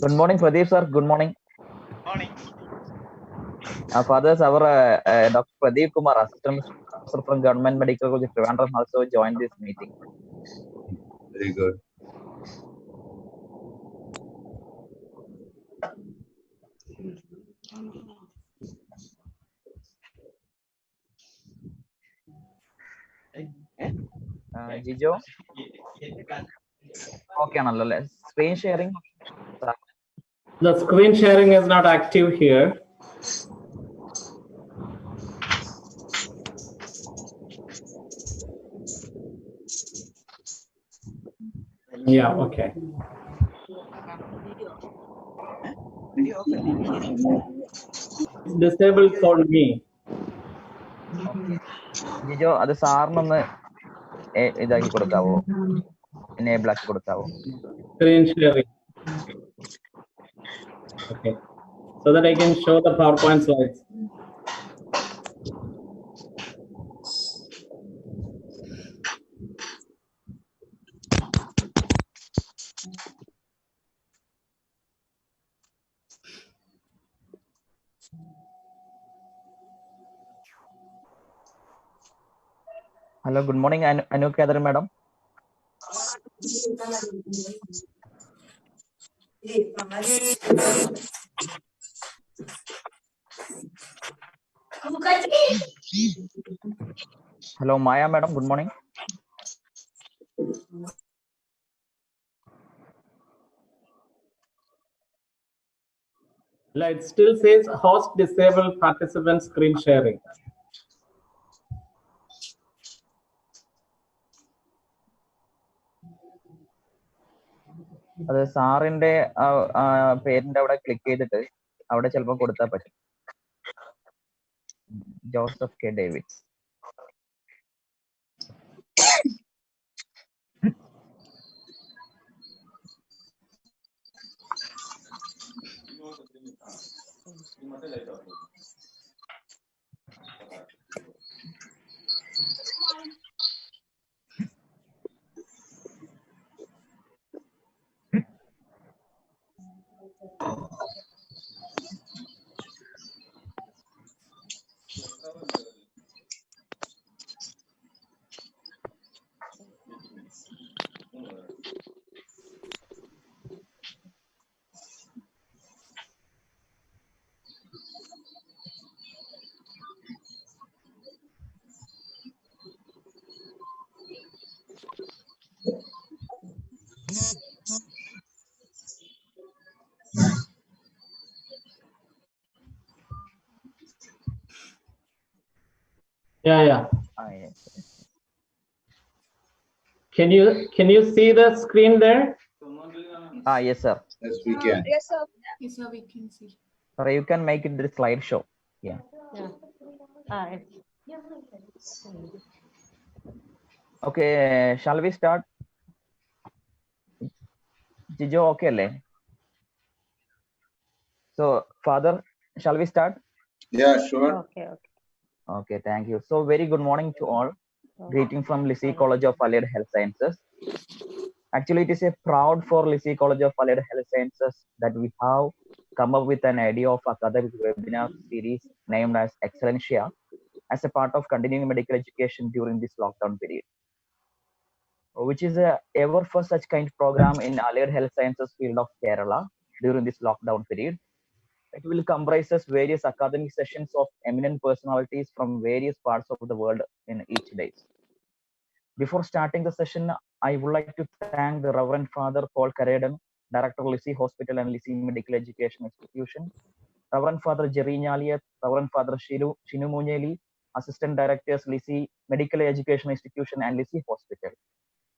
Good morning, Pradeep sir. Good morning. Morning. Fathers, our Dr. Pradeep Kumar, Assistant Professor from Government Medical College Trivandrum, also joined this meeting. Very good. Jijo? Okay, screen sharing. The screen sharing is not active here. Yeah, okay. It's disabled for me. Jijo, അത് സാറിനൊന്ന് ഇതാക്കി കൊടുക്കാവോ? Enable ആക്കി കൊടുക്കാവോ? Screen sharing. Okay. So that I can show the PowerPoint slides. Hello, good morning, Anu Kadar madam. Hello, Maya madam. Good morning. It still says host disabled participant screen sharing. അത് സാറിന്റെ പേരിന്റെ അവിടെ click ചെയ്തിട്ട് അവിടെ ചിലപ്പോൾ കൊടുത്താൽ പറ്റും. Joseph K David. Yeah. Yes. Can you see the screen there? Yes, sir. Yes, we can. Yes, sir. Yes, sir, we can see. Sorry, you can make it the slideshow. Yeah. Okay, shall we start? Jijo, okay, alle? So, Father, shall we start? Yeah, sure. Okay, thank you. So, very good morning to all. Greeting from Lisi College of Allied Health Sciences. Actually, it is a proud for Lisi College of Allied Health Sciences that we have come up with an idea of academic webinar series named as Excellentia as a part of continuing medical education during this lockdown period, which is a ever first such kind of program in Allied Health Sciences field of Kerala during this lockdown period. It will comprises various academic sessions of eminent personalities from various parts of the world in each day. Before starting the session, I would like to thank the Reverend Father Paul Karedan, Director Lisi Hospital and Lisi Medical Education Institution, Reverend Father Jerry Nyaliat, Reverend Father Shinu Munyeli, Assistant Directors Lisi Medical Education Institution and Lisi Hospital.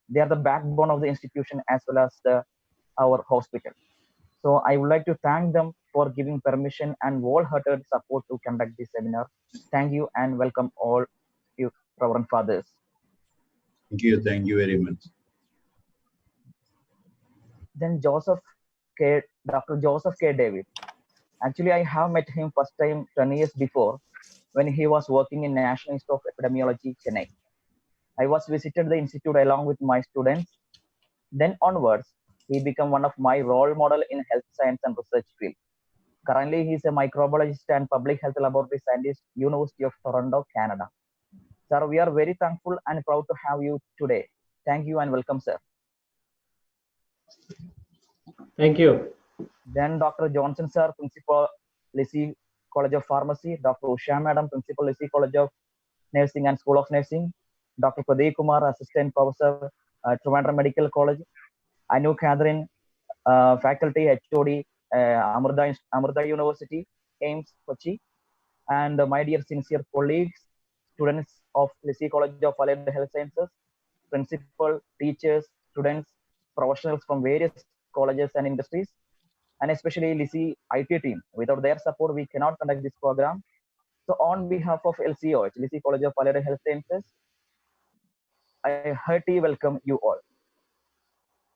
They are the backbone of the institution as well as our hospital. So I would like to thank them for giving permission and wholehearted support to conduct this seminar. Thank you and welcome all you Reverend Fathers. Thank you very much. Then Dr. Joseph K. David. Actually, I have met him first time 10 years before when he was working in National Institute of Epidemiology, Chennai. I was visited the institute along with my students. Then onwards, he became one of my role model in health science and research field. Currently, he is a microbiologist and public health laboratory scientist, University of Toronto, Canada. Sir, we are very thankful and proud to have you today. Thank you and welcome, sir. Thank you. Then Dr. Johnson, sir, Principal, Lisi College of Pharmacy. Dr. Usha, Madam, Principal, Lisi College of Nursing and School of Nursing. Dr. Pradeep Kumar, Assistant Professor, Trivandrum Medical College. Anu Catherine, Faculty, HOD, Amrita University, AIMS, Kochi. And my dear sincere colleagues, students of Lisi College of Allied Health Sciences, principal, teachers, students, professionals from various colleges and industries, and especially Lisi IT team. Without their support, we cannot conduct this program. So on behalf of LCOH, Lisi College of Allied Health Sciences, I heartily welcome you all.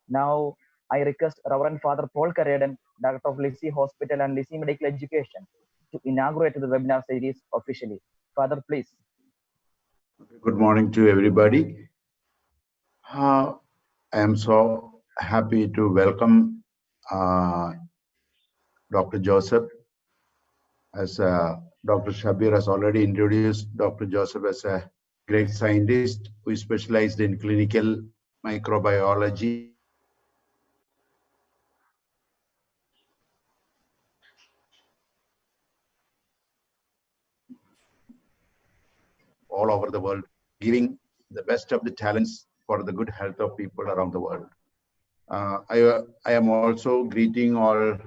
Now, I request Reverend Father Paul Karadan, Director of Lisi Hospital and Lisi Medical Education, to inaugurate the webinar series officially. Father, please. Good morning to everybody. I am so happy to welcome Dr. Joseph. As Dr. Shabir has already introduced Dr. Joseph as a great scientist who is specialized in clinical microbiology all over the world, giving the best of the talents for the good health of people around the world. I am also greeting all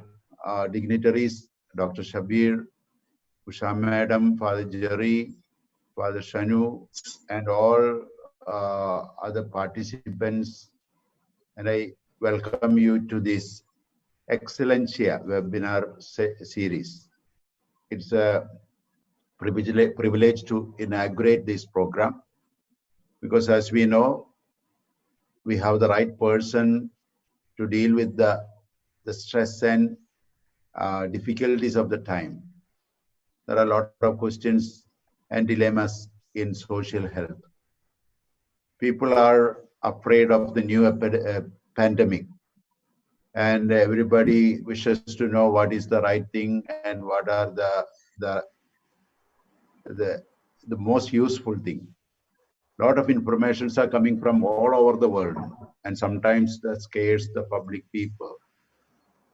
dignitaries, Dr. Shabir, Usha Madam, Father Jerry, Father Shanu, and all other participants. And I welcome you to this Excellencia webinar series. It's a privilege to inaugurate this program because, as we know, we have the right person to deal with the stress and difficulties of the time. There are a lot of questions and dilemmas in social health. People are afraid of the new pandemic, and everybody wishes to know what is the right thing and what are the most useful thing. A lot of informations are coming from all over the world, and sometimes that scares the public people,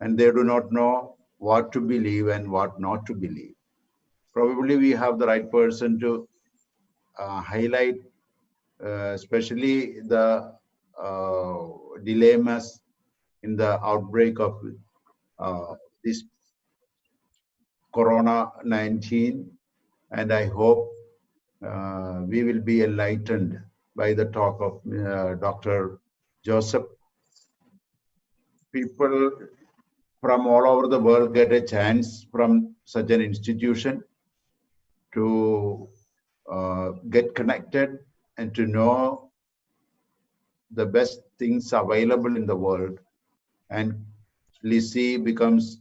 and they do not know what to believe and what not to believe. Probably we have the right person to highlight especially the dilemmas in the outbreak of this Corona-19, and I hope we will be enlightened by the talk of Dr. Joseph. People from all over the world get a chance from such an institution to get connected and to know the best things available in the world. And Lisi becomes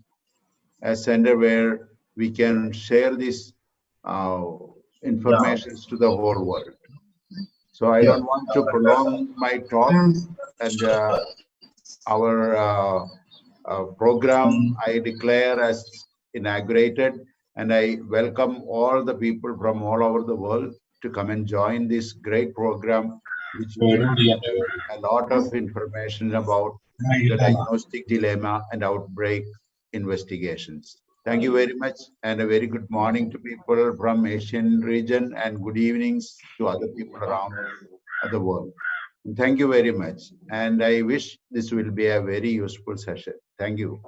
a center where we can share this information to the whole world. So I don't want to prolong my talk, and our program I declare as inaugurated, and I welcome all the people from all over the world to come and join this great program, which will give a lot of information about the diagnostic dilemma and outbreak investigations. Thank you very much, and a very good morning to people from Asian region, and good evenings to other people around the world. And thank you very much, and I wish this will be a very useful session. Thank you.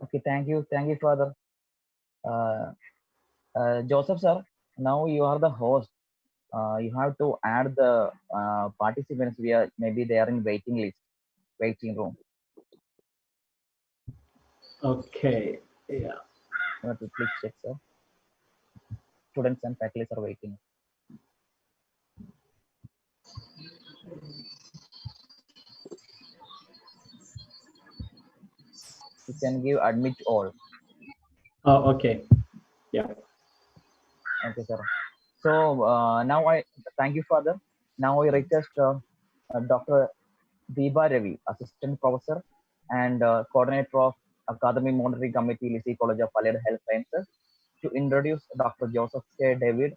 Okay, thank you, Father. Joseph, sir, now you are the host. You have to add the participants. Maybe they are in waiting room. Okay. Yeah. You have to please check, sir. Students and faculty are waiting. You can give admit all. Oh, okay. Yeah. Okay, sir. So now I thank you, Father. Now I request Dr. Deepa Ravi, Assistant Professor and Coordinator of Academy Monitoring Committee, Lisi College of Allied Health Sciences, to introduce Dr. Joseph K. David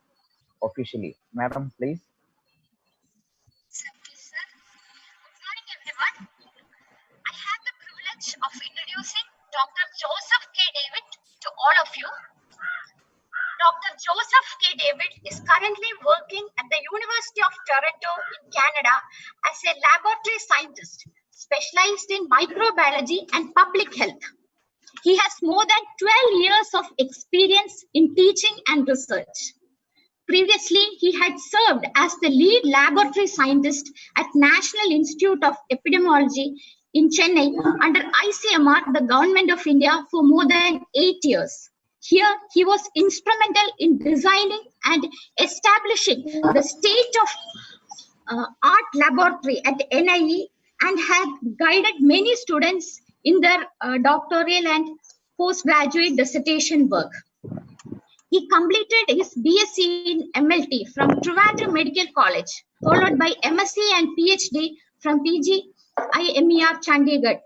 officially. Madam, please. Thank you, sir. Good morning, everyone. I have the privilege of introducing Dr. Joseph K. David to all of you. Dr. Joseph K. David is currently working at the University of Toronto in Canada as a laboratory scientist specialized in microbiology and public health. He has more than 12 years of experience in teaching and research. Previously, he had served as the lead laboratory scientist at National Institute of Epidemiology in Chennai under ICMR, the Government of India, for more than 8 years. Here, he was instrumental in designing and establishing the state-of-art laboratory at NIE and had guided many students in their doctoral and postgraduate dissertation work. He completed his BSc in MLT from Trivandrum Medical College, followed by MSc and PhD from PGIMER Chandigarh.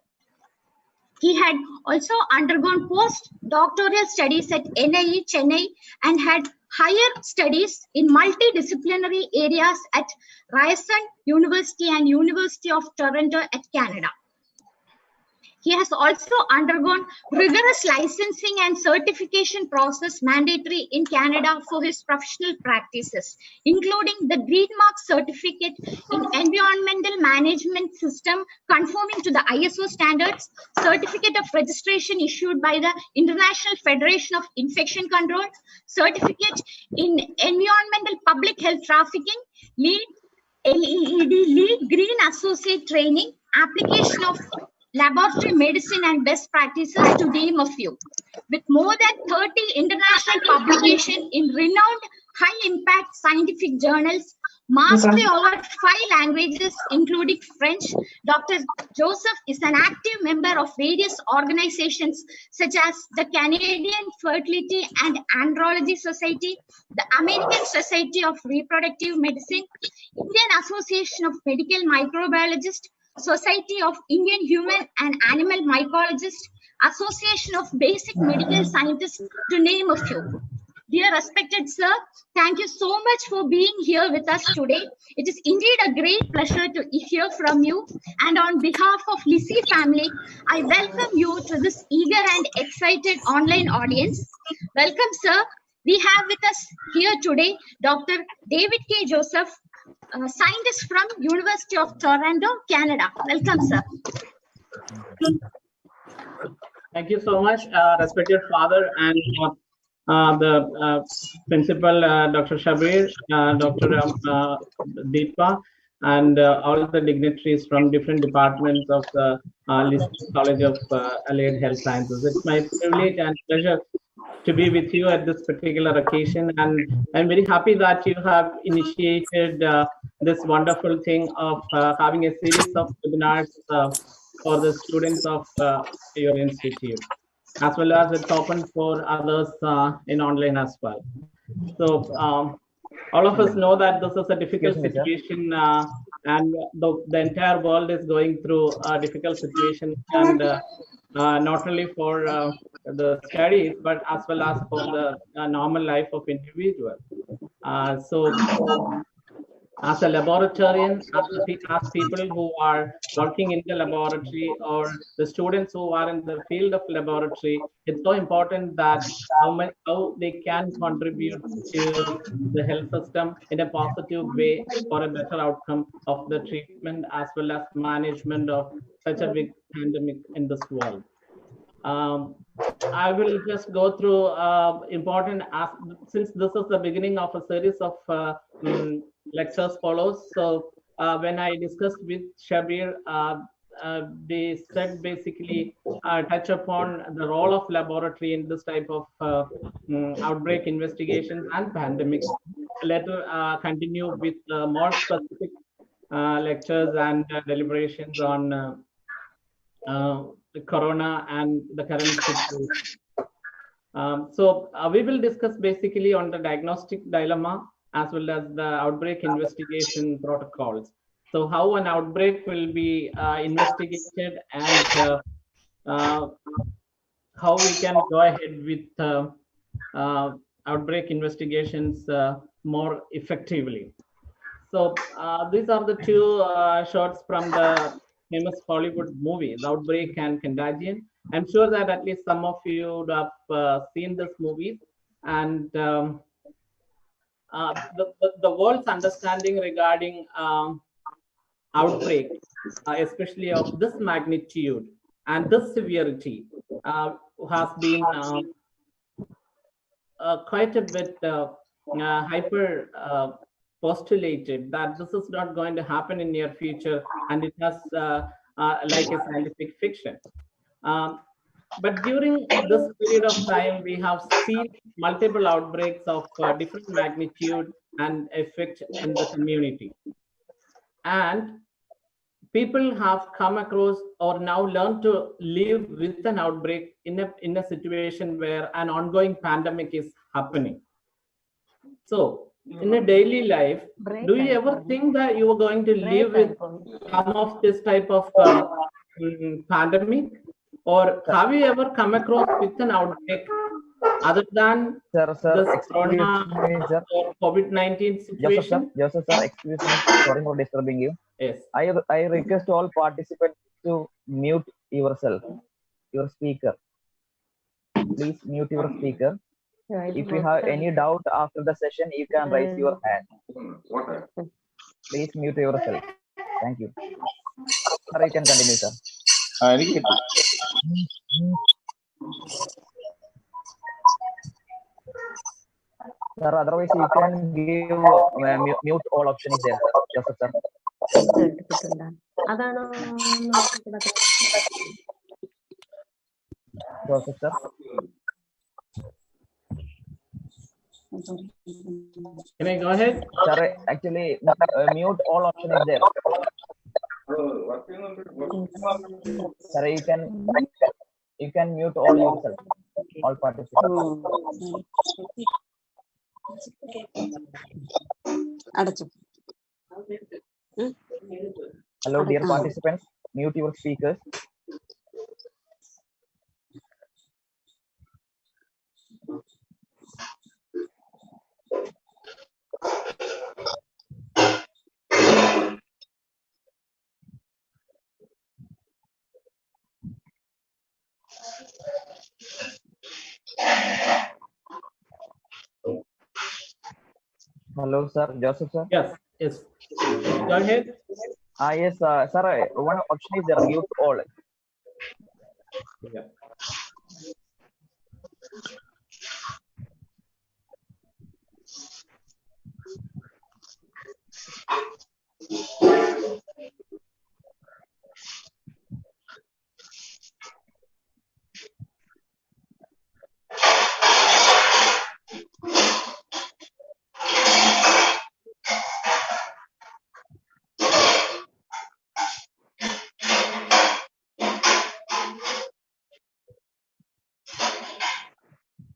He had also undergone postdoctoral studies at NIE Chennai and had higher studies in multidisciplinary areas at Ryerson University and University of Toronto at Canada. He has also undergone rigorous licensing and certification process mandatory in Canada for his professional practices, including the Green Mark certificate in Environmental Management System conforming to the ISO standards, certificate of registration issued by the International Federation of Infection Control, certificate in Environmental Public Health Trafficking, LEED Lead Green Associate Training, application of laboratory medicine and best practices, to name a few. With more than 30 international publications in renowned high-impact scientific journals, mastery over 5 languages, including French, Dr. Joseph is an active member of various organizations such as the Canadian Fertility and Andrology Society, the American Society of Reproductive Medicine, Indian Association of Medical Microbiologists, Society of Indian Human and Animal Mycologists, Association of Basic Medical Scientists, to name a few. Dear respected sir, thank you so much for being here with us today. It is indeed a great pleasure to hear from you. And on behalf of Lisi family, I welcome you to this eager and excited online audience. Welcome, sir. We have with us here today Dr. David K. Joseph, scientist from University of Toronto, Canada. Welcome, sir. Thank you so much, respected father and the principal, Dr. Shabir, Dr. Deepa, and all the dignitaries from different departments of the Lisi College of Allied Health Sciences. It's my privilege and pleasure to be with you at this particular occasion, and I'm very happy that you have initiated this wonderful thing of having a series of webinars for the students of your institute, as well as it's open for others in online as well. So all of us know that this is a difficult situation, and the entire world is going through a difficult situation, and not only for the studies, but as well as for the normal life of individual. So as a laboratorian, as people who are working in the laboratory, or the students who are in the field of laboratory, it's so important that how they can contribute to the health system in a positive way for a better outcome of the treatment as well as management of such a big pandemic in this world. I will just go through important, since this is the beginning of a series of lectures follows. So when I discussed with Shabir, they said basically touch upon the role of laboratory in this type of outbreak investigations and pandemics. Later continue with more specific lectures and deliberations on the corona and the current situation. So we will discuss basically on the diagnostic dilemma as well as the outbreak investigation protocols. So how an outbreak will be investigated, and how we can go ahead with outbreak investigations more effectively. So these are the two shots from the famous Hollywood movie, The Outbreak and Contagion. I'm sure that at least some of you would have seen this movie, and the world's understanding regarding outbreak, especially of this magnitude and this severity, has been quite a bit hyper postulated that this is not going to happen in near future, and it has like a scientific fiction. But during this period of time, we have seen multiple outbreaks of different magnitude and effect in the community. And people have come across or now learn to live with an outbreak in a situation where an ongoing pandemic is happening. So in a daily life, do you ever think that you are going to live with some of this type of pandemic? Or have you ever come across with an outbreak other than Sir, this corona or COVID-19 situation? Joseph, sir, excuse me. Sorry for disturbing you. Yes. I request all participants to mute yourself, your speaker. Please mute your speaker. If you have any doubt after the session, you can raise your hand. Please mute yourself. Thank you. Sir, you can continue, sir. Sir, otherwise you can give mute all option is there, sir. Joseph, sir. Joseph, sir. Can I go ahead? Sir, actually, mute all option is there. Sir, you can mute all yourself, all participants. Hello, dear participants, mute your speakers. Hello, sir. Joseph, sir. Yes, yes. Go ahead. Yes, sir. One option is there, mute all. Yeah.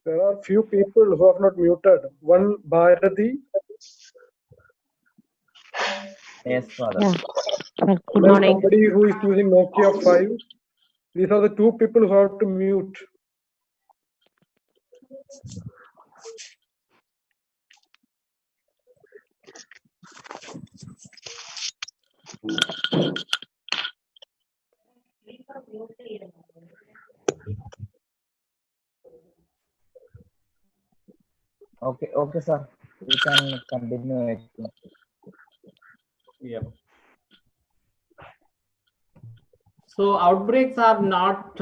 There are few people who have not muted. One, Bharati. Yes, father. Yeah. Good Then morning. somebody who is using Nokia 5. These are the two people who have to mute. Okay, sir. You can continue. Yep. So outbreaks are not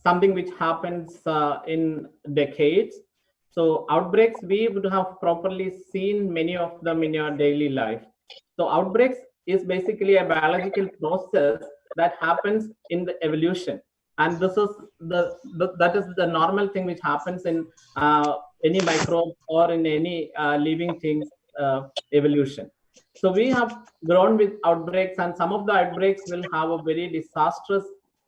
something which happens in decades. So outbreaks, we would have properly seen many of them in your daily life. So outbreaks is basically a biological process that happens in the evolution. And this is that is the normal thing which happens in any microbe or in any living things evolution. So we have grown with outbreaks, and some of the outbreaks will have a very disastrous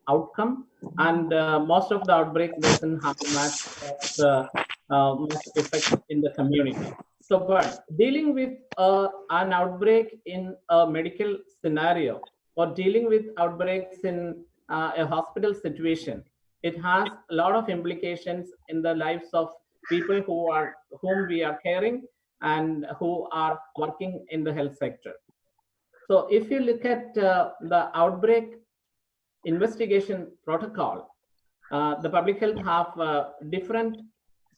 outcome, and most of the outbreaks doesn't have much effect in the community. but dealing with an outbreak in a medical scenario or dealing with outbreaks in a hospital situation, it has a lot of implications in the lives of people whom we are caring and who are working in the health sector. So if you look at the outbreak investigation protocol, the public health have different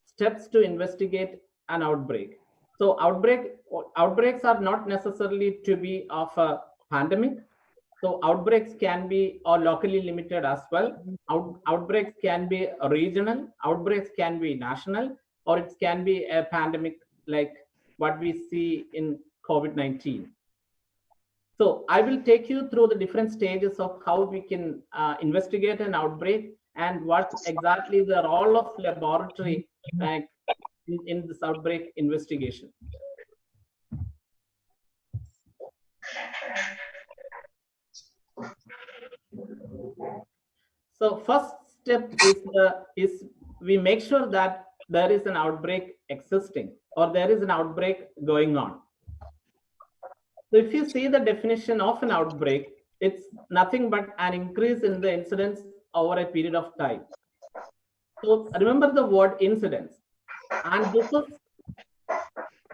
steps to investigate an outbreak. So outbreaks are not necessarily to be of a pandemic. So outbreaks can be or locally limited as well. Outbreaks can be regional, outbreaks can be national, or it can be a pandemic like what we see in COVID-19. So I will take you through the different stages of how we can investigate an outbreak and what exactly the role of laboratory in this outbreak investigation. So first step is we make sure that there is an outbreak existing or there is an outbreak going on. So if you see the definition of an outbreak, it's nothing but an increase in the incidence over a period of time. So remember the word incidence, and this is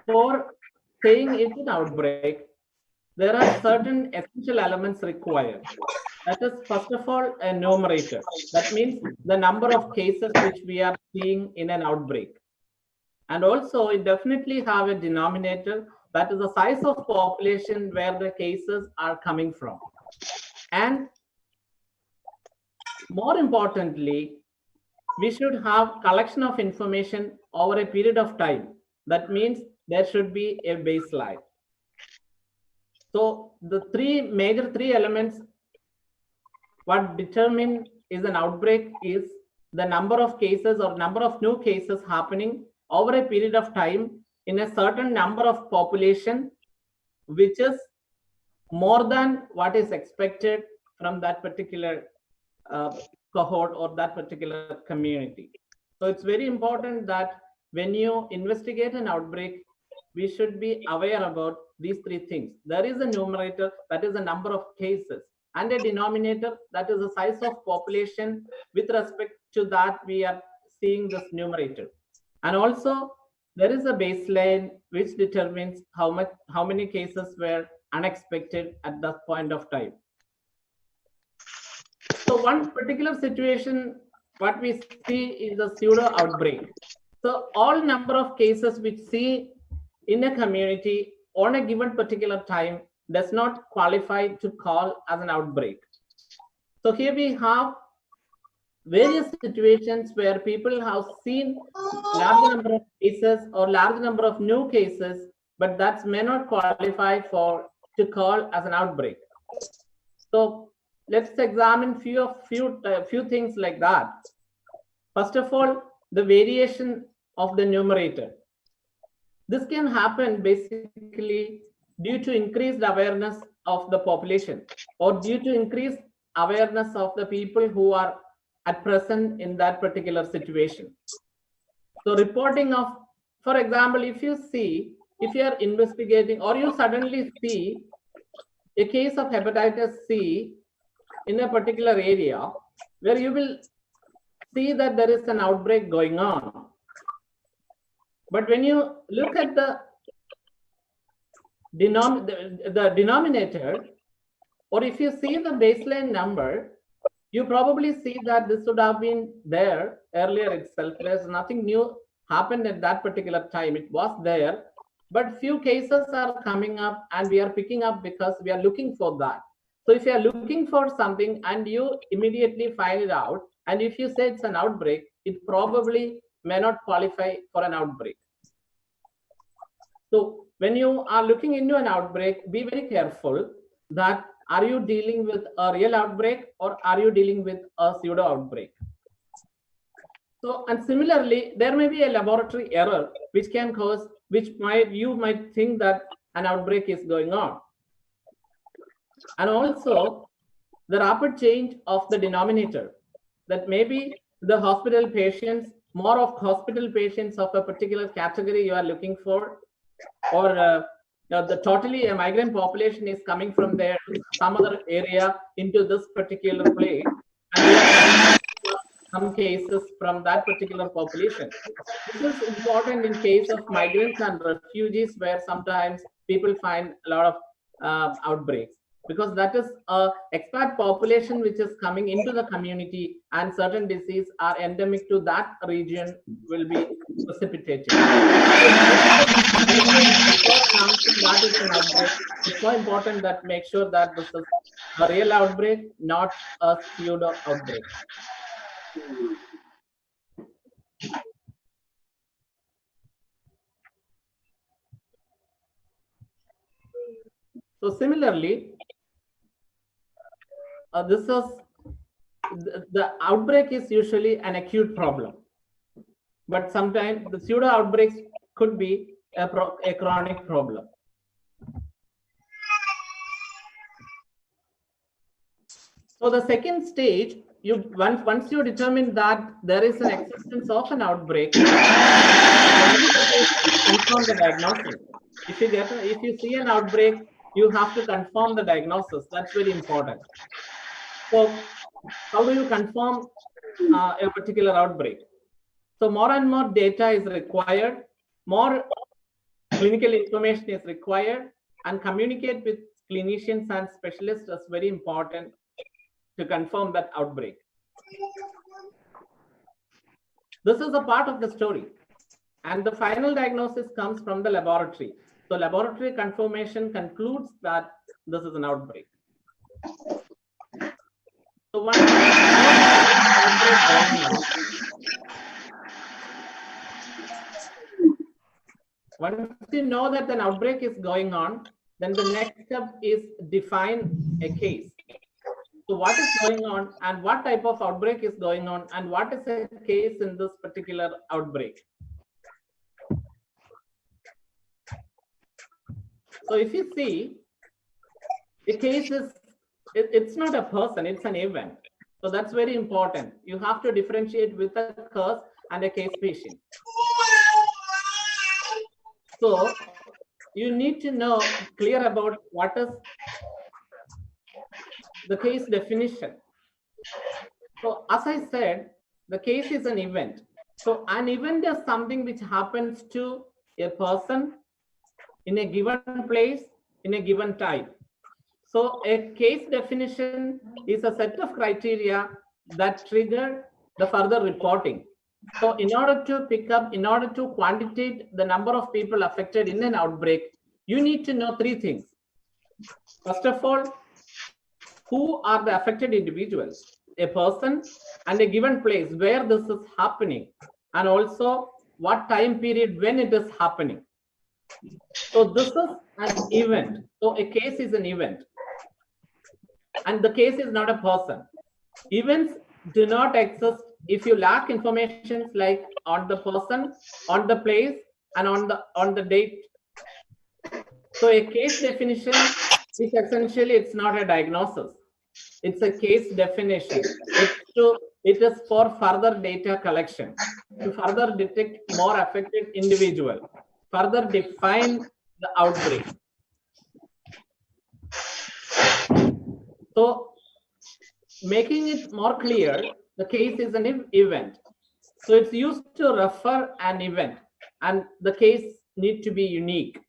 for saying it's an outbreak. There are certain essential elements required. That is, first of all, a numerator. That means the number of cases which we are seeing in an outbreak. And also, it definitely have a denominator, that is the size of population where the cases are coming from. And more importantly, we should have collection of information over a period of time. That means there should be a baseline. So the major three elements what determine is an outbreak is the number of cases or number of new cases happening over a period of time in a certain number of population, which is more than what is expected from that particular cohort or that particular community. So it's very important that when you investigate an outbreak, we should be aware about these three things. There is a numerator, that is the number of cases, and a denominator, that is the size of population with respect to that we are seeing this numerator. And also there is a baseline which determines how many cases were unexpected at that point of time. So one particular situation, what we see is a pseudo outbreak. So all number of cases which see in a community on a given particular time does not qualify to call as an outbreak. So here we have various situations where people have seen large number of cases or large number of new cases, but that may not qualify to call as an outbreak. So let's examine few things like that. First of all, the variation of the numerator. This can happen basically due to increased awareness of the population or due to increased awareness of the people who are at present in that particular situation. So reporting of, for example, if you are investigating or you suddenly see a case of hepatitis C in a particular area where you will see that there is an outbreak going on. But when you look at the denominator, or if you see the baseline number, you probably see that this would have been there earlier itself. There's nothing new happened at that particular time. It was there, but few cases are coming up and we are picking up because we are looking for that. So if you are looking for something and you immediately find it out, and if you say it's an outbreak, it probably may not qualify for an outbreak. So when you are looking into an outbreak, be very careful that are you dealing with a real outbreak or are you dealing with a pseudo outbreak? So, and similarly, there may be a laboratory error which can cause, you might think that an outbreak is going on. And also the rapid change of the denominator, that maybe the hospital patients, more of hospital patients of a particular category you are looking for, or the totally a migrant population is coming from there, some other area into this particular place, and we are some cases from that particular population. This is important in case of migrants and refugees, where sometimes people find a lot of outbreaks, because that is a expat population which is coming into the community, and certain disease are endemic to that region will be precipitated. That is an outbreak. It's so important that make sure that this is a real outbreak, not a pseudo outbreak. So similarly, this is the outbreak is usually an acute problem, but sometimes the pseudo outbreaks could be a chronic problem. So the second stage, once you determine that there is an existence of an outbreak, confirm the diagnosis. If you see an outbreak, you have to confirm the diagnosis. That's very important. So how do you confirm a particular outbreak? So more and more data is required, more clinical information is required, and communicate with clinicians and specialists is very important to confirm that outbreak. This is a part of the story. And the final diagnosis comes from the laboratory. So laboratory confirmation concludes that this is an outbreak. So once you know that an outbreak is going on, then the next step is define a case. So what is going on, and what type of outbreak is going on, and what is a case in this particular outbreak? So if you see, a case is, it's not a person, it's an event. So that's very important. You have to differentiate with a case and a case patient. So you need to know clear about what is the case definition. So as I said, the case is an event. So an event is something which happens to a person in a given place, in a given time. So a case definition is a set of criteria that trigger the further reporting. So in order to quantitate the number of people affected in an outbreak, you need to know three things. First of all, who are the affected individuals, a person, and a given place where this is happening, and also what time period when it is happening. So this is an event. So a case is an event, and the case is not a person. Events do not exist if you lack information like on the person, on the place, and on the date. So a case definition is essentially, it's not a diagnosis. It's a case definition. It is for further data collection, to further detect more affected individual, further define the outbreak. So making it more clear, the case is an event. So it's used to refer an event, and the case need to be unique.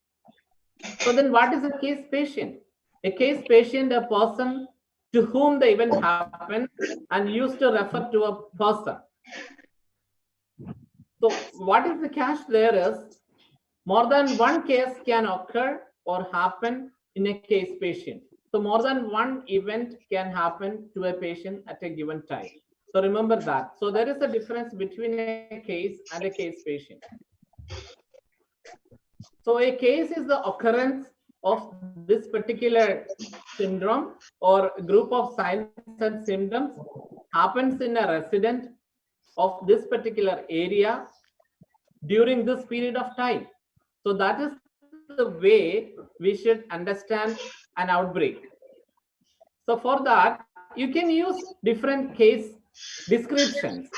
So then what is a case patient? A case patient, a person to whom the event happened and used to refer to a person. So what is the catch there is, more than one case can occur or happen in a case patient. So more than one event can happen to a patient at a given time. So remember that. So there is a difference between a case and a case patient. So a case is the occurrence of this particular syndrome or group of signs and symptoms happens in a resident of this particular area during this period of time. So that is the way we should understand an outbreak. So for that, you can use different case descriptions,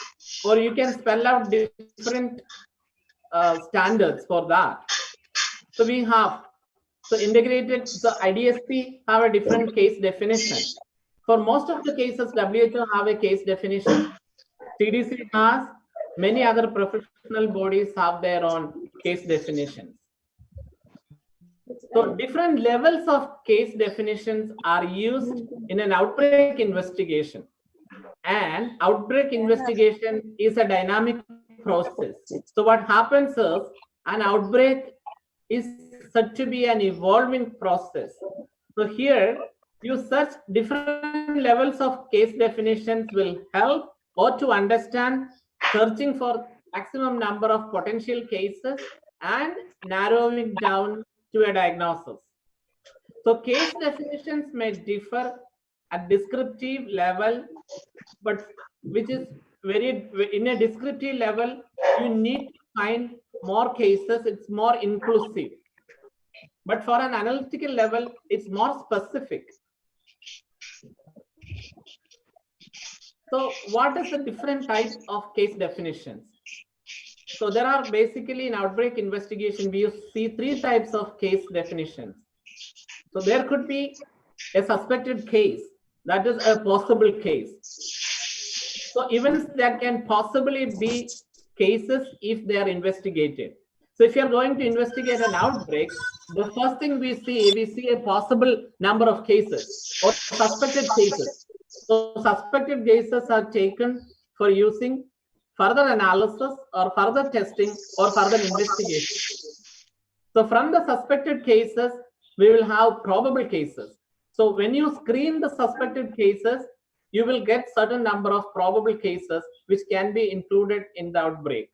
or you can spell out different standards for that. So we have, so integrated, so IDSP have a different case definition. For most of the cases, WHO have a case definition. CDC has, many other professional bodies have their own case definitions. So different levels of case definitions are used in an outbreak investigation. And outbreak investigation is a dynamic process. So what happens is an outbreak is said to be an evolving process. So here you search different levels of case definitions will help or to understand searching for maximum number of potential cases and narrowing down to a diagnosis. So case definitions may differ at descriptive level, but which is very, in a descriptive level, you need to find more cases, it's more inclusive. But for an analytical level, it's more specific. So what is the different types of case definitions? So there are basically in outbreak investigation, we see 3 types of case definitions. So there could be a suspected case, that is a possible case. So events that can possibly be cases if they are investigated. So if you are going to investigate an outbreak, the first thing we see a possible number of cases or suspected cases. So suspected cases are taken for using further analysis or further testing or further investigation. So from the suspected cases, we will have probable cases. So when you screen the suspected cases, you will get certain number of probable cases which can be included in the outbreak.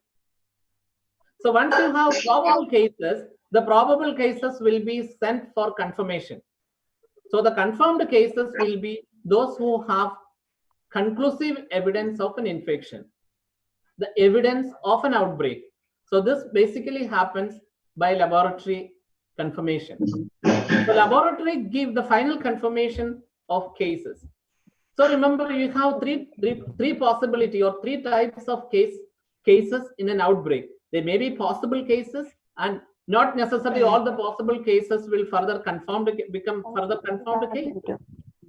So once you have probable cases, the probable cases will be sent for confirmation. So the confirmed cases will be those who have conclusive evidence of an infection, the evidence of an outbreak. So this basically happens by laboratory confirmation. The laboratory give the final confirmation of cases. So remember, you have three possibility or 3 types of cases in an outbreak. There may be possible cases, and not necessarily all the possible cases will further become further confirmed case.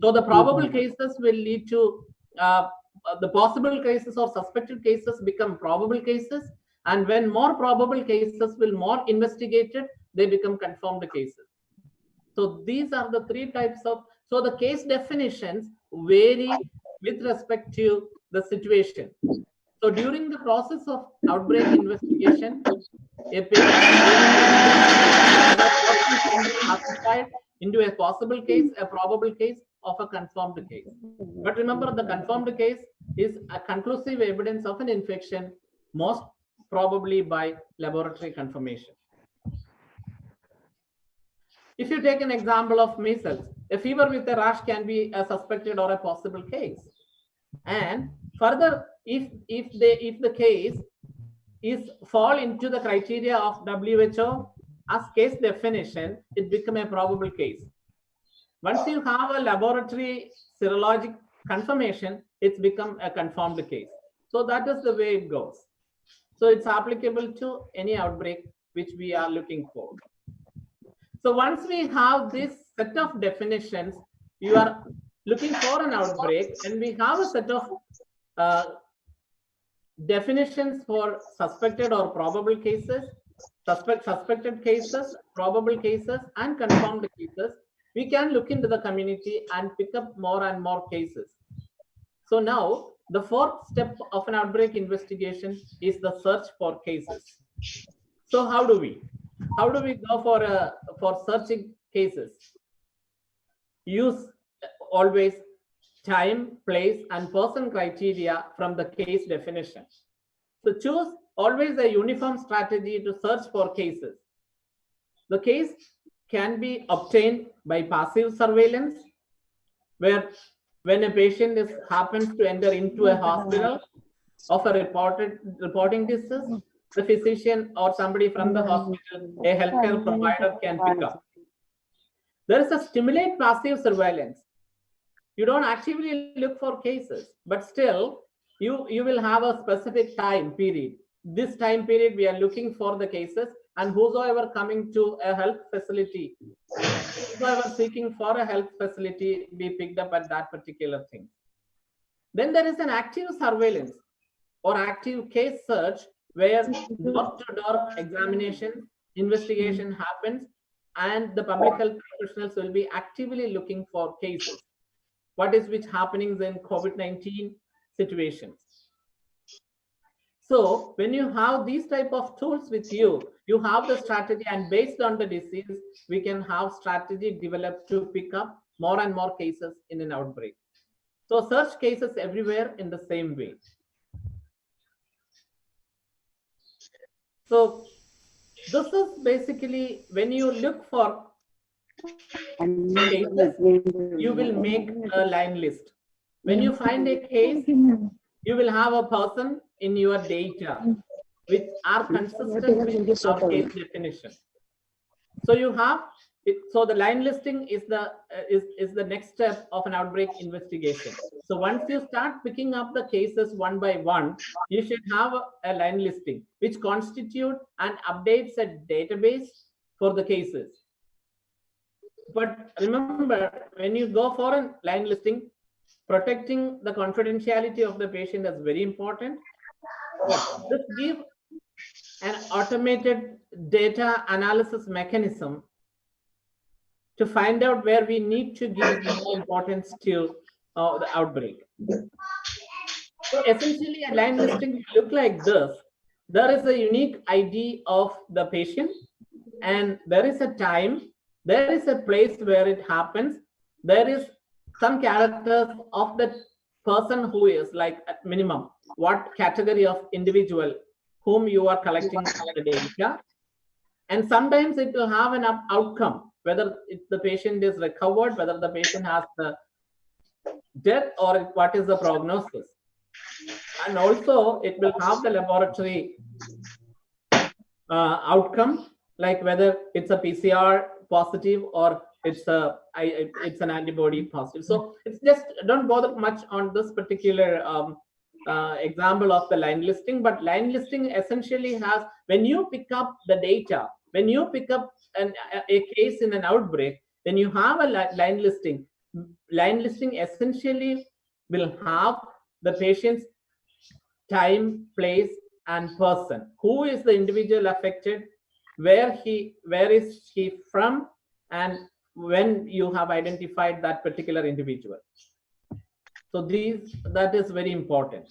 So the probable cases will lead to the possible cases or suspected cases become probable cases, and when more probable cases will more investigated, they become confirmed cases. So these are the 3 types of, so the case definitions vary with respect to the situation. So during the process of outbreak investigation, a patient is classified into a possible case, a probable case, of a confirmed case. But remember, the confirmed case is a conclusive evidence of an infection, most probably by laboratory confirmation. If you take an example of measles, a fever with a rash can be a suspected or a possible case. And further, if the case is fall into the criteria of WHO as case definition, it become a probable case. Once you have a laboratory serologic confirmation, it's become a confirmed case. So that is the way it goes. So it's applicable to any outbreak which we are looking for. So once we have this set of definitions, you are looking for an outbreak, and we have a set of definitions for suspected or probable cases, suspected cases, probable cases, and confirmed cases. We can look into the community and pick up more and more cases. So now the 4th step of an outbreak investigation is the search for cases. So how do we go for searching cases? Use always time, place, and person criteria from the case definition. So choose always a uniform strategy to search for cases. The case can be obtained by passive surveillance, where when a patient happens to enter into a hospital of a reporting disease, the physician or somebody from the hospital, a healthcare provider, can pick up. There is a stimulate passive surveillance. You don't actively look for cases, but still you will have a specific time period. This time period we are looking for the cases, and whosoever coming to a health facility, whosoever seeking for a health facility be picked up at that particular thing. Then there is an active surveillance or active case search where door-to-door examination, investigation happens, and the public health professionals will be actively looking for cases. What is which happenings in COVID-19 situations. So when you have these type of tools with you, you have the strategy, and based on the disease, we can have strategy developed to pick up more and more cases in an outbreak. So search cases everywhere in the same way. So this is basically when you look for cases, you will make a line list. When you find a case, you will have a person in your data which are consistent with our case definition. So you have it, so the line listing is the next step of an outbreak investigation. So once you start picking up the cases one by one, you should have a line listing which constitute and updates a database for the cases. But remember, when you go for a line listing, protecting the confidentiality of the patient is very important. This gives an automated data analysis mechanism to find out where we need to give more importance to the outbreak. So essentially, a line listing will look like this. There is a unique ID of the patient, and there is a time, there is a place where it happens, there is some characters of the person who is, like at minimum, what category of individual whom you are collecting the data. And sometimes it will have an outcome, whether the patient is recovered, whether the patient has the death, or what is the prognosis. And also it will have the laboratory outcome, like whether it's a PCR positive or it's an antibody positive. So it's just, don't bother much on this particular example of the line listing, but line listing essentially has, when you pick up the data, when you pick up a case in an outbreak, then you have a line listing. Line listing essentially will have the patient's time, place, and person. Who is the individual affected? Where is he from? And when you have identified that particular individual. So that is very important.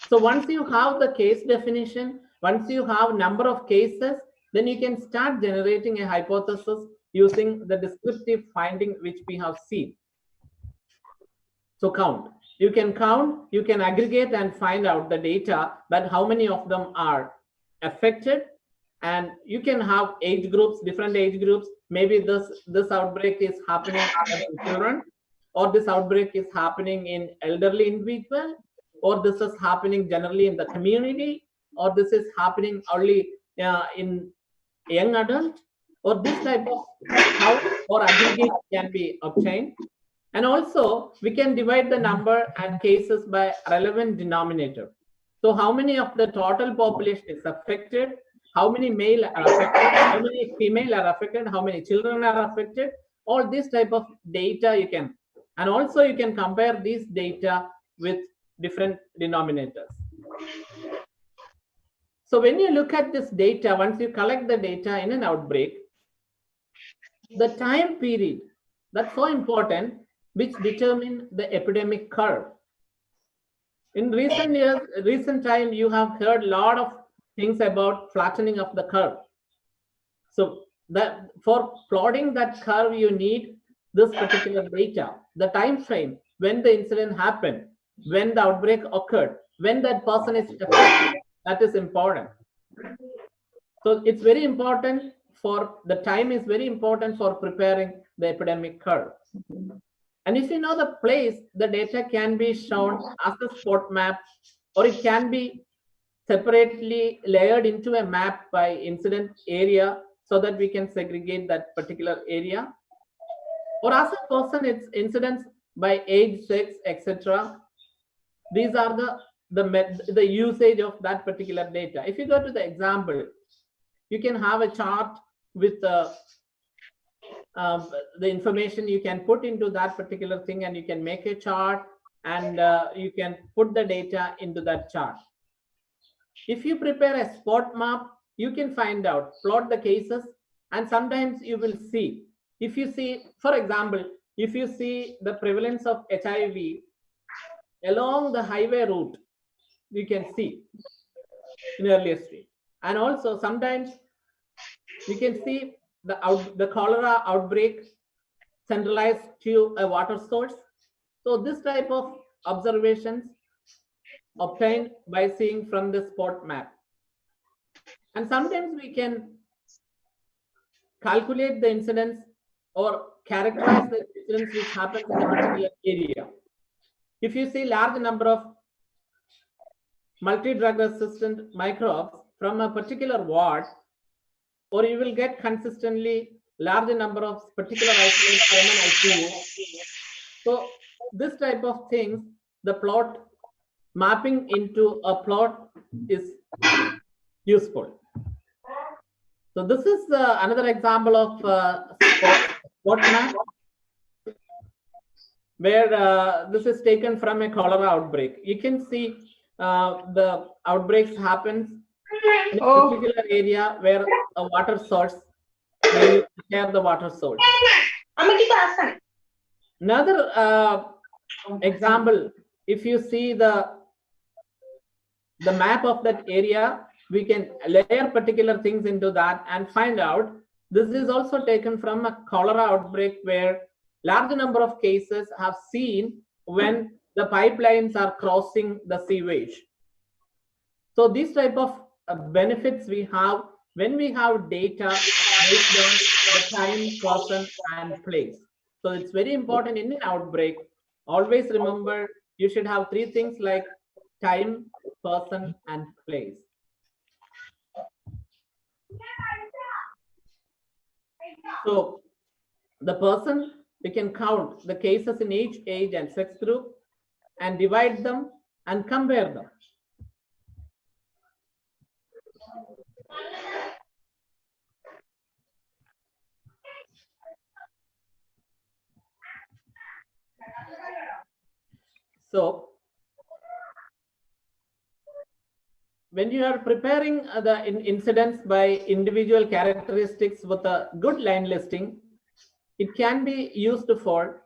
So once you have the case definition, once you have number of cases, then you can start generating a hypothesis using the descriptive finding which we have seen. So count. You can count, you can aggregate and find out the data that how many of them are affected, and you can have age groups, different age groups. Maybe this outbreak is happening in children, or this outbreak is happening in elderly individual, or this is happening generally in the community, or this is happening only in young adult, or this type of how or aggregate can be obtained. And also we can divide the number and cases by relevant denominator. So how many of the total population is affected, how many male are affected, how many female are affected, how many children are affected, all this type of data you can. And also you can compare these data with different denominators. So when you look at this data, once you collect the data in an outbreak, the time period, that's so important, which determine the epidemic curve. In recent years, recent time, you have heard a lot of things about flattening of the curve. So that for plotting that curve, you need this particular data, the time frame, when the incident happened, when the outbreak occurred, when that person is affected. That is important. So it's very important for the time is very important for preparing the epidemic curve. And if you know the place, the data can be shown as a spot map, or it can be separately layered into a map by incident area so that we can segregate that particular area. Or as a person, it's incidents by age, sex, etc. These are the usage of that particular data. If you go to the example, you can have a chart with the information you can put into that particular thing, and you can make a chart, and you can put the data into that chart. If you prepare a spot map, you can find out, plot the cases, and sometimes you will see. If you see, for example, if you see the prevalence of HIV along the highway route, you can see in earlier stage. And also sometimes you can see the cholera outbreak centralized to a water source. So this type of observations obtained by seeing from the spot map. And sometimes we can calculate the incidence or characterize the incidence which happens in a particular area. If you see large number of multi-drug resistant microbes from a particular ward, or you will get consistently large number of particular isolated common ICU. So this type of things, the plot mapping into a plot is useful. So this is another example of spot map, where this is taken from a cholera outbreak. You can see the outbreaks happens in a particular area where a water source, where you have the water source. Another example, if you see the map of that area, we can layer particular things into that and find out. This is also taken from a cholera outbreak where large number of cases have seen when the pipelines are crossing the sewage. So these type of benefits we have when we have data based on the time, person, and place. So it's very important in an outbreak. Always remember, you should have three things like time, person, and place. So the person, we can count the cases in each age and sex group and divide them and compare them. So when you are preparing the incidents by individual characteristics with a good line listing, it can be used for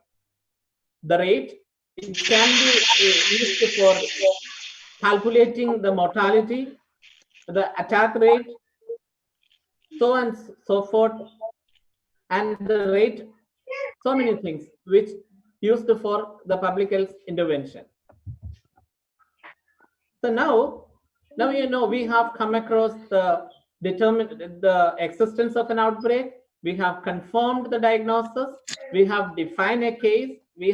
the rate. It can be used for calculating the mortality, the attack rate, so on and so forth, and the rate, so many things which used for the public health intervention. So now you know we have come across the existence of an outbreak. We have confirmed the diagnosis. We have defined a case. We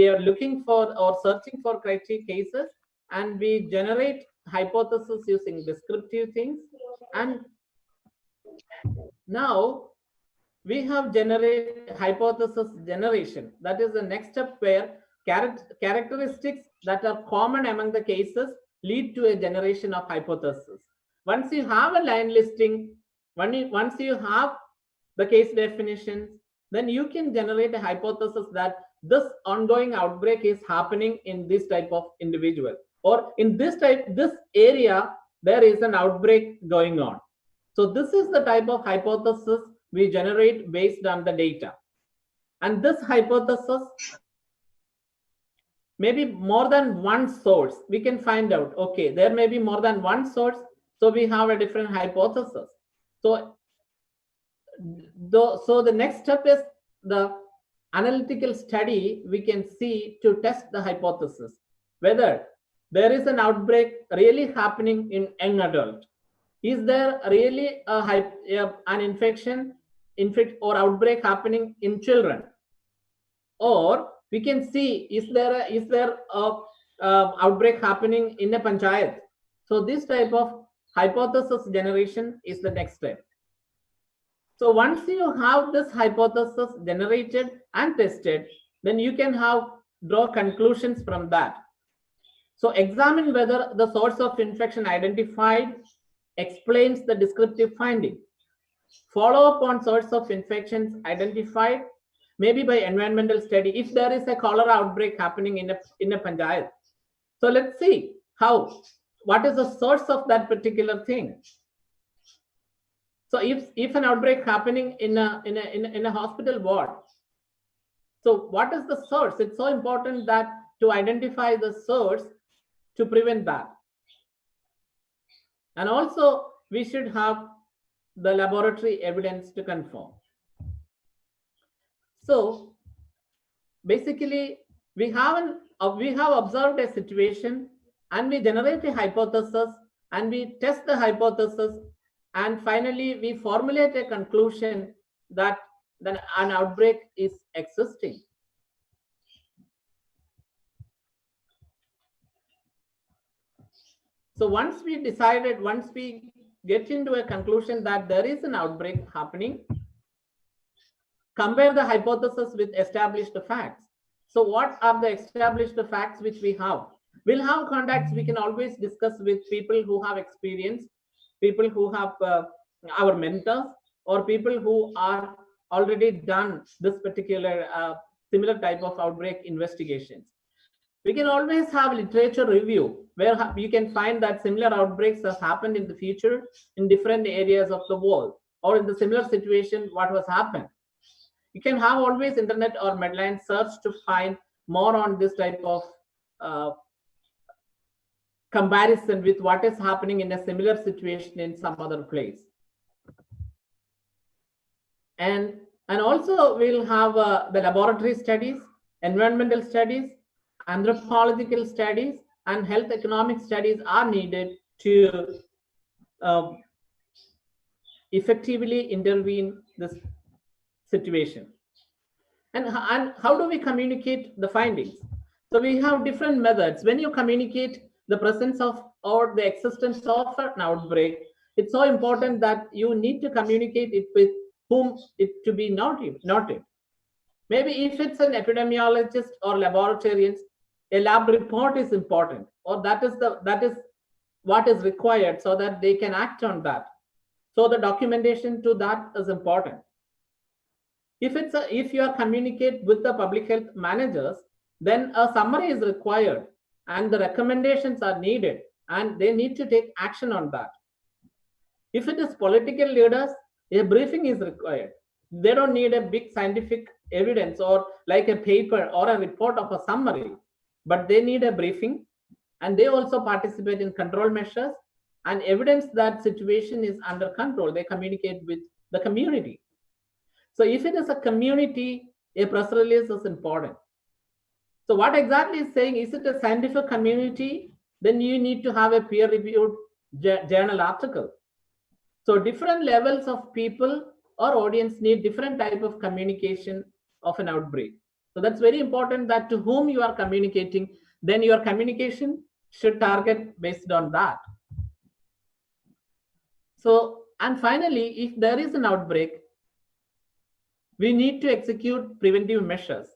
are looking for or searching for criteria cases, and we generate hypothesis using descriptive things. And now we have generated hypothesis generation. That is the next step, where characteristics that are common among the cases lead to a generation of hypothesis. Once you have a line listing, once you have the case definitions, then you can generate a hypothesis that this ongoing outbreak is happening in this type of individual, or in this area there is an outbreak going on. So this is the type of hypothesis we generate based on the data. And this hypothesis, maybe more than one source, we can find out, okay, there may be more than one source, so we have a different hypothesis. So the next step is the analytical study. We can see to test the hypothesis whether there is an outbreak really happening in young adult. Is there really an infection or outbreak happening in children? Or we can see, is there a outbreak happening in a panchayat? So this type of hypothesis generation is the next step. So once you have this hypothesis generated and tested, then you can draw conclusions from that. So examine whether the source of infection identified explains the descriptive finding. Follow up on source of infections identified, maybe by environmental study, if there is a cholera outbreak happening in a panchayat. So let's see what is the source of that particular thing. So if an outbreak happening in a hospital ward, so what is the source? It's so important that to identify the source to prevent that. And also we should have the laboratory evidence to confirm. So basically we have observed a situation and we generate a hypothesis and we test the hypothesis, and finally we formulate a conclusion that then an outbreak is existing. So once we get into a conclusion that there is an outbreak happening, compare the hypothesis with established facts. So what are the established facts which we have? We'll have contacts. We can always discuss with people who have experience, people who have our mentors, or people who are already done this particular similar type of outbreak investigations. We can always have literature review where you can find that similar outbreaks have happened in the future in different areas of the world, or in the similar situation what was happened. You can have always internet or Medline search to find more on this type of comparison with what is happening in a similar situation in some other place. And also we'll have the laboratory studies, environmental studies, anthropological studies, and health economic studies are needed to effectively intervene this situation. And how do we communicate the findings? So we have different methods. When you communicate the presence of or the existence of an outbreak, it's so important that you need to communicate it with whom it to be noted. Maybe if it's an epidemiologist or laboratorians, a lab report is important, or that is what is required so that they can act on that. So the documentation to that is important. If you are communicate with the public health managers, then a summary is required and the recommendations are needed and they need to take action on that. If it is political leaders, a briefing is required. They don't need a big scientific evidence or like a paper or a report of a summary, but they need a briefing, and they also participate in control measures and evidence that situation is under control. They communicate with the community. So if it is a community, a press release is important. So what exactly is saying, is it a scientific community? Then you need to have a peer-reviewed journal article. So different levels of people or audience need different type of communication of an outbreak. So that's very important, that to whom you are communicating, then your communication should target based on that. So, and finally, if there is an outbreak, we need to execute preventive measures.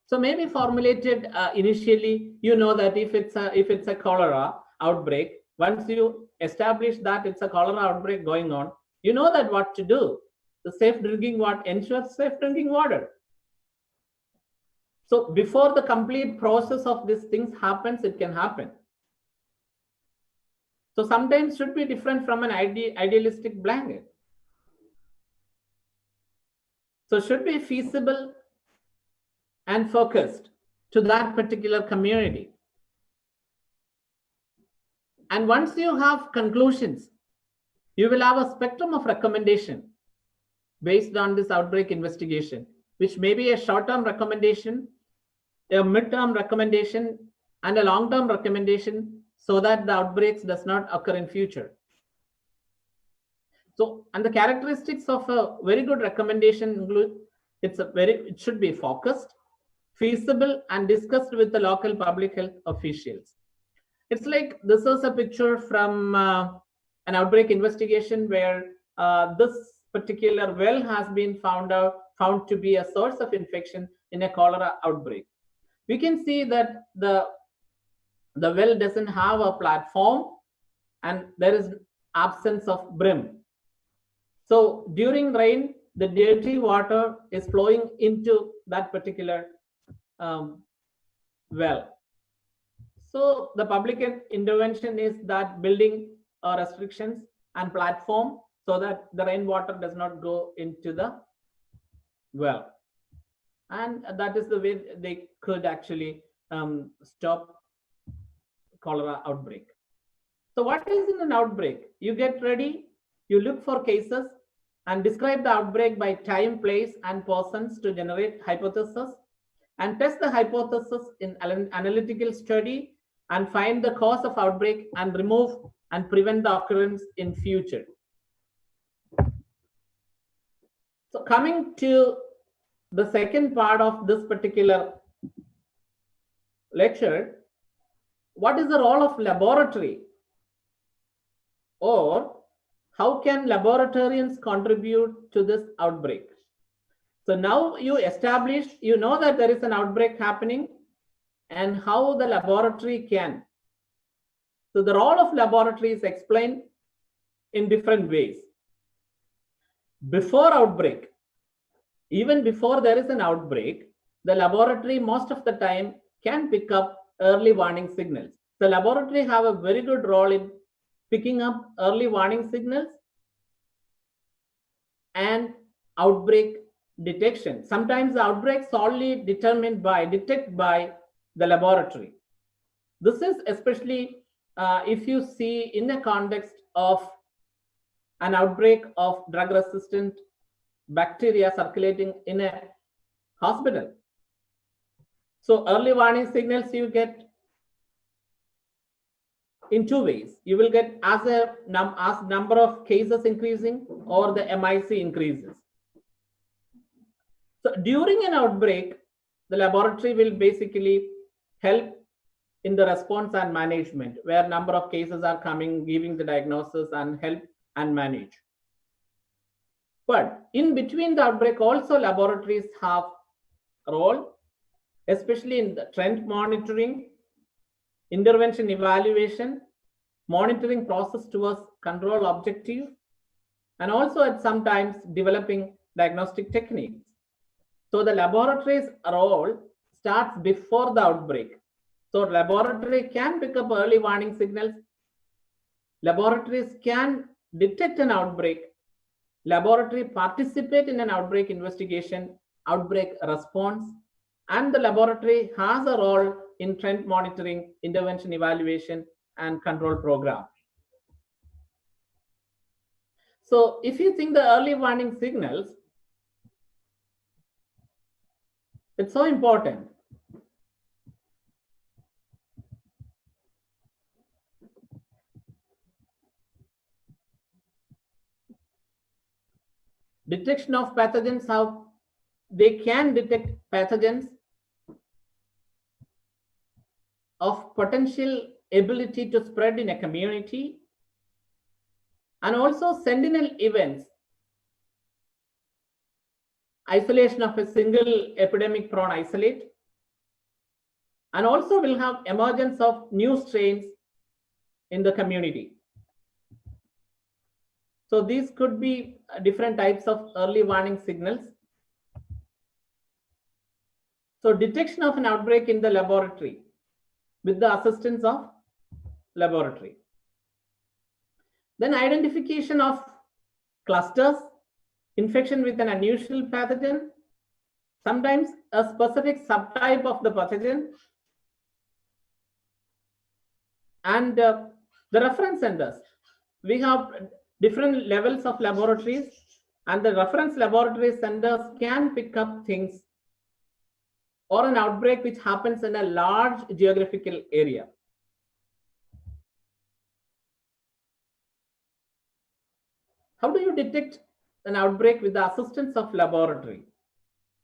So maybe formulated initially, you know that if it's a cholera outbreak, once you establish that it's a cholera outbreak going on, you know that what to do. The safe drinking water, ensure safe drinking water. So before the complete process of these things happens, it can happen. So sometimes should be different from an idealistic blanket. So should be feasible and focused to that particular community. And once you have conclusions, you will have a spectrum of recommendation based on this outbreak investigation, which may be a short-term recommendation, a mid-term recommendation, and a long-term recommendation, so that the outbreaks does not occur in future. So, and the characteristics of a very good recommendation include, it should be focused, feasible, and discussed with the local public health officials. It's like, this is a picture from an outbreak investigation where this particular well has been found to be a source of infection in a cholera outbreak. We can see that the well doesn't have a platform, and there is absence of brim. So during rain, the dirty water is flowing into that particular well. So the public intervention is that building restrictions and platform so that the rainwater does not go into the well. And that is the way they could actually stop cholera outbreak. So what is in an outbreak? You get ready, you look for cases and describe the outbreak by time, place, and persons to generate hypothesis, and test the hypothesis in analytical study and find the cause of outbreak and remove and prevent the occurrence in future. So coming to the second part of this particular lecture, what is the role of laboratory, or how can laboratorians contribute to this outbreak? So now you established, you know that there is an outbreak happening and how the laboratory can. So the role of laboratory is explained in different ways. Before outbreak, even before there is an outbreak, the laboratory most of the time can pick up early warning signals. The laboratory have a very good role in picking up early warning signals and outbreak detection. Sometimes the outbreaks solely detected by the laboratory. This is especially if you see in the context of an outbreak of drug-resistant bacteria circulating in a hospital. So early warning signals you get in two ways. You will get as number of cases increasing or the MIC increases. So during an outbreak, the laboratory will basically help in the response and management, where number of cases are coming, giving the diagnosis and help and manage. But in between the outbreak, also laboratories have a role, especially in the trend monitoring, intervention evaluation, monitoring process towards control objective, and also at sometimes developing diagnostic techniques. So the laboratory's role starts before the outbreak. So laboratory can pick up early warning signals. Laboratories can detect an outbreak. Laboratory participate in an outbreak investigation, outbreak response, and the laboratory has a role in trend monitoring, intervention evaluation, and control program. So if you think the early warning signals, it's so important. Detection of pathogens, how they can detect pathogens of potential ability to spread in a community, and also sentinel events, isolation of a single epidemic prone isolate, and also will have emergence of new strains in the community. So these could be different types of early warning signals. So detection of an outbreak in the laboratory with the assistance of laboratory. Then identification of clusters, infection with an unusual pathogen, sometimes a specific subtype of the pathogen, and the reference centers. We have different levels of laboratories, and the reference laboratory centers can pick up things or an outbreak which happens in a large geographical area. How do you detect an outbreak with the assistance of laboratory?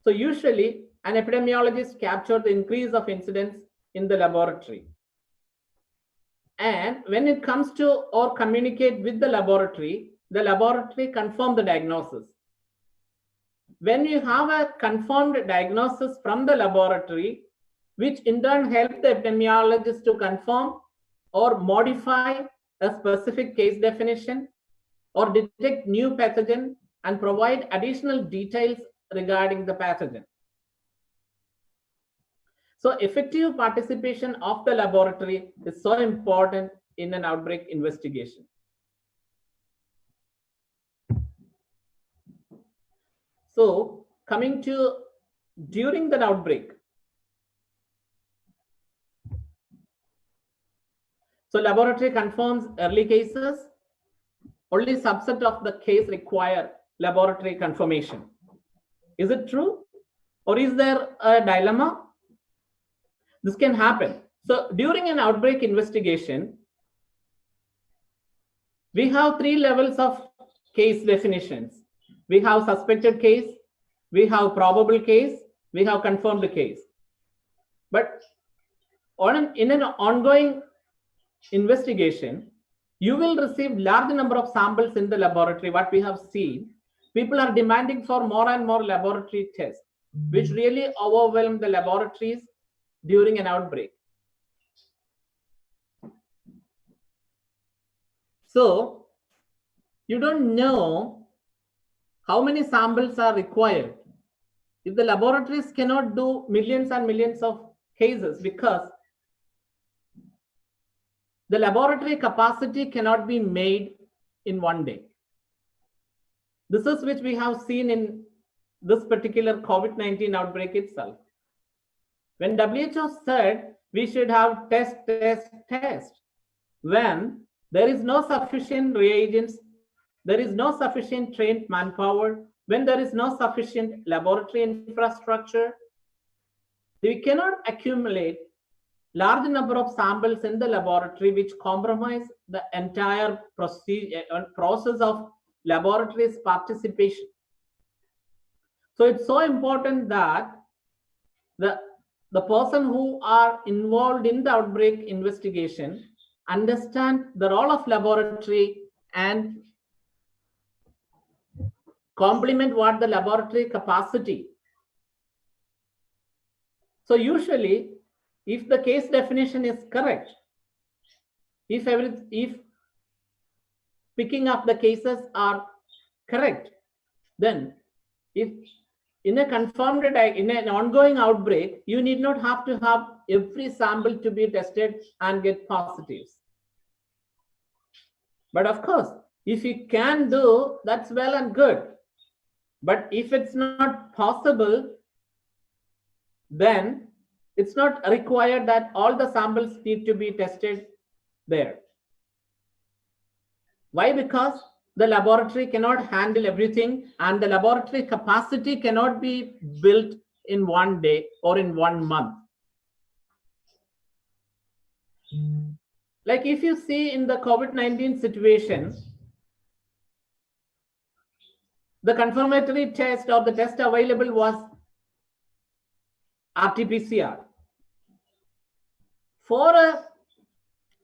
So usually an epidemiologist captures the increase of incidence in the laboratory. And when it comes to or communicate with the laboratory confirms the diagnosis. When you have a confirmed diagnosis from the laboratory, which in turn helps the epidemiologist to confirm or modify a specific case definition or detect new pathogen and provide additional details regarding the pathogen. So effective participation of the laboratory is so important in an outbreak investigation. So coming to during the outbreak. So laboratory confirms early cases. Only subset of the case require laboratory confirmation. Is it true? Or is there a dilemma? This can happen. So during an outbreak investigation, we have 3 levels of case definitions. We have suspected case, we have probable case, we have confirmed case. But in an ongoing investigation, you will receive large number of samples in the laboratory. What we have seen, people are demanding for more and more laboratory tests, which really overwhelm the laboratories during an outbreak. So you don't know how many samples are required. If the laboratories cannot do millions and millions of cases, because the laboratory capacity cannot be made in one day. This is which we have seen in this particular COVID-19 outbreak itself. When WHO said we should have test, when there is no sufficient reagents, there is no sufficient trained manpower, when there is no sufficient laboratory infrastructure, we cannot accumulate large number of samples in the laboratory, which compromise the entire process of laboratory's participation. So it's so important that the person who are involved in the outbreak investigation understand the role of laboratory and complement what the laboratory capacity. So usually, if the case definition is correct, if picking up the cases are correct, then if in a confirmed, in an ongoing outbreak, you need not have to have every sample to be tested and get positives. But of course, if you can do, that's well and good. But if it's not possible, then it's not required that all the samples need to be tested there. Why? Because the laboratory cannot handle everything, and the laboratory capacity cannot be built in one day or in 1 month. Like if you see in the COVID-19 situation, the confirmatory test or the test available was RT-PCR. For a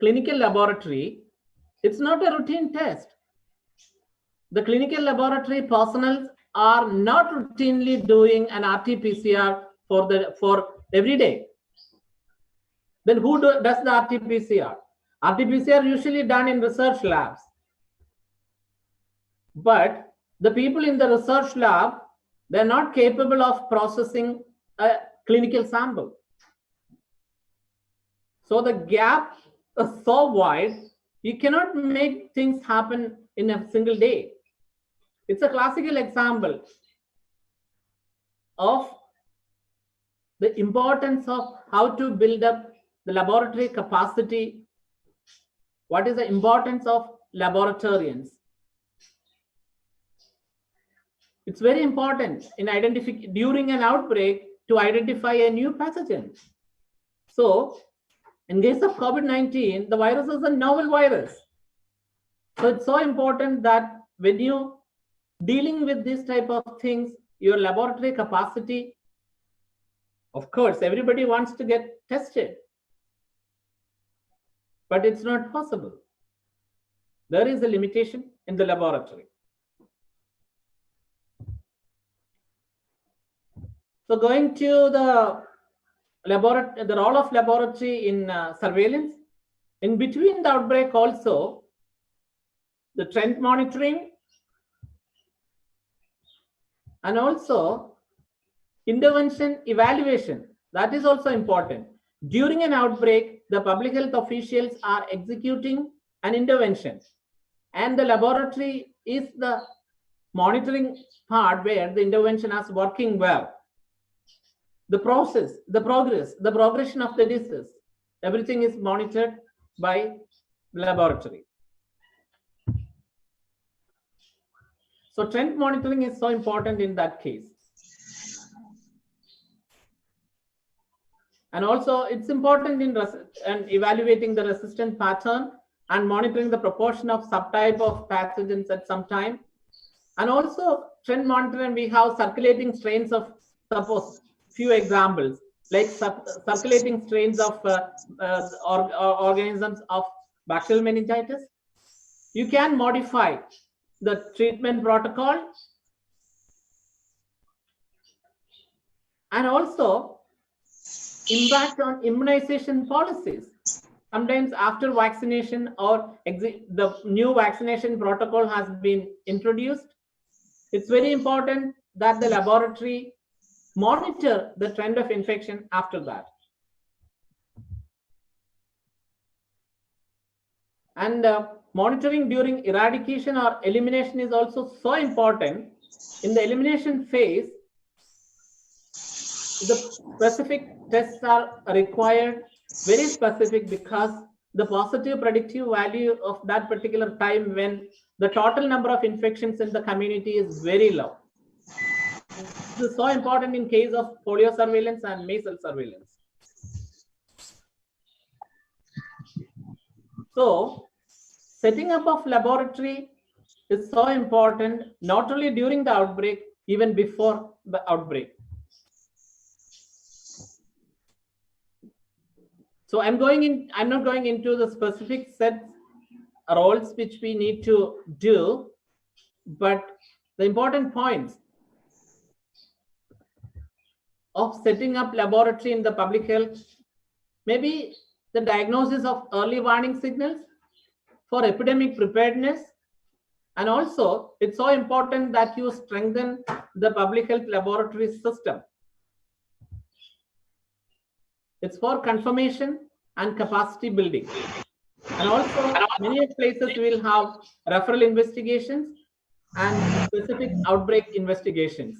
clinical laboratory, it's not a routine test. The clinical laboratory personnel are not routinely doing an RT-PCR for every day. Then who does the RT-PCR? RT-PCR usually done in research labs. But the people in the research lab, they're not capable of processing a clinical sample. So the gap is so wide, you cannot make things happen in a single day. It's a classical example of the importance of how to build up the laboratory capacity. What is the importance of laboratorians? It's very important in identifying during an outbreak to identify a new pathogen. So in case of COVID-19, the virus is a novel virus. So it's so important that when you dealing with this type of things, your laboratory capacity, of course, everybody wants to get tested, but it's not possible. There is a limitation in the laboratory. So going to the role of laboratory in surveillance, in between the outbreak also, the trend monitoring, and also intervention evaluation. That is also important. During an outbreak, the public health officials are executing an intervention, and the laboratory is the monitoring part where the intervention is working well. The process, the progress, the progression of the disease, everything is monitored by laboratory. So trend monitoring is so important in that case. And also it's important in evaluating the resistant pattern and monitoring the proportion of subtype of pathogens at some time. And also trend monitoring, we have circulating strains of, suppose few examples, like circulating strains of organisms of bacterial meningitis. You can modify the treatment protocol, and also impact on immunization policies. Sometimes after vaccination or the new vaccination protocol has been introduced, it's very important that the laboratory monitor the trend of infection after that. And monitoring during eradication or elimination is also so important. In the elimination phase, the specific tests are required, very specific, because the positive predictive value of that particular time when the total number of infections in the community is very low. This is so important in case of polio surveillance and measles surveillance. So setting up of laboratory is so important, not only during the outbreak, even before the outbreak. So I'm not going into the specific sets roles which we need to do, but the important points of setting up laboratory in the public health, maybe the diagnosis of early warning signals for epidemic preparedness. And also it's so important that you strengthen the public health laboratory system. It's for confirmation and capacity building. And also many places will have referral investigations and specific outbreak investigations.